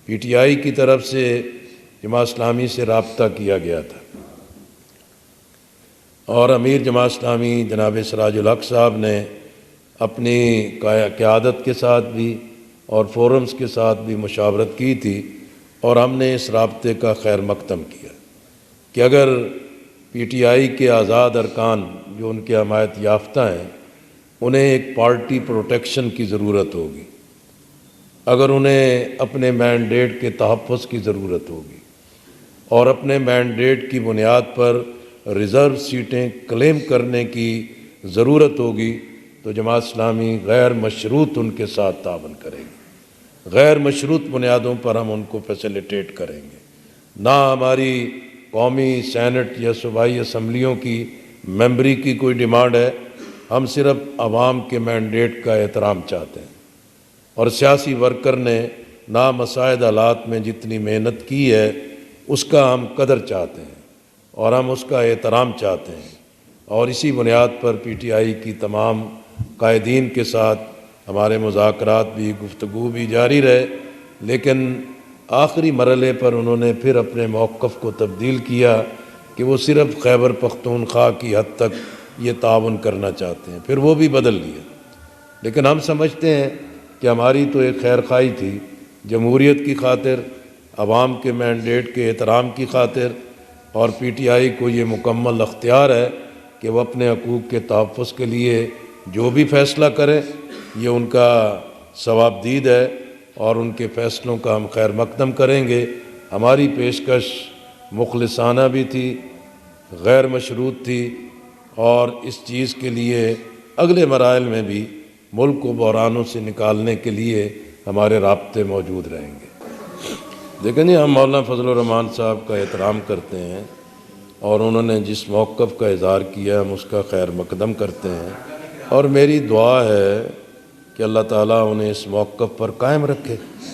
PTI की तरफ से जमात इस्लामी से रब्ता किया गया था और अमीर जमात इस्लामी जनाब सिराजुल हक साहब ने अपनी क़यादत के साथ भी और फोरम्स के साथ भी मुशावरत की थी और हमने इस रब्ते का खैर मकदम किया कि अगर PTI के आज़ाद अरकान जो उनके हमायत याफ्ता हैं उन्हें एक पार्टी प्रोटेक्शन की ज़रूरत होगी, अगर उन्हें अपने मैंडेट के तहफ़्फ़ुज़ की ज़रूरत होगी और अपने मैंडेट की बुनियाद पर रिज़र्व सीटें क्लेम करने की ज़रूरत होगी तो जमात इस्लामी गैर मशरूत उनके साथ तावन करेगी। गैर मशरूत बुनियादों पर हम उनको फैसिलिटेट करेंगे। ना हमारी कौमी सैनेट या सूबाई असम्बलियों की मेंबरी की कोई डिमांड है, हम सिर्फ आवाम के मैंडेट का एहतराम चाहते हैं और सियासी वर्कर ने नामसाइद हालात में जितनी मेहनत की है उसका हम कदर चाहते हैं और हम उसका एहतराम चाहते हैं और इसी बुनियाद पर PTI की तमाम कायदीन के साथ हमारे मुज़ाकरात भी गुफ्तगू भी जारी रहे। लेकिन आखिरी मरहले पर उन्होंने फिर अपने मौक़िफ़ को तब्दील किया कि वो सिर्फ़ खैबर पख्तूनख्वा की हद तक ये ताउन करना चाहते हैं, फिर वो भी बदल लिया। लेकिन हम समझते हैं कि हमारी तो एक खैर खाई थी, जमहूरियत की खातिर, अवाम के मैंडेट के एहतराम की खातिर, और PTI को ये मुकम्मल अख्तियार है कि वह अपने हकूक़ के तहफ़्फ़ुज़ के लिए जो भी फ़ैसला करें ये उनका सवाबदीद है और उनके फ़ैसलों का हम खैर मकदम करेंगे। हमारी पेशकश मुखलिसाना भी थी, गैर मशरूत थी और इस चीज़ के लिए अगले मराइल में भी मुल्क को बहरानों से निकालने के लिए हमारे राब्ते मौजूद रहेंगे। लेकिन हम मौलाना फजलुर रहमान साहब का एहतराम करते हैं और उन्होंने जिस मौक़िफ़ का इज़हार किया हम उसका खैर मकदम करते हैं और मेरी दुआ है कि अल्लाह ताला उन्हें इस मौक़िफ़ पर कायम रखे।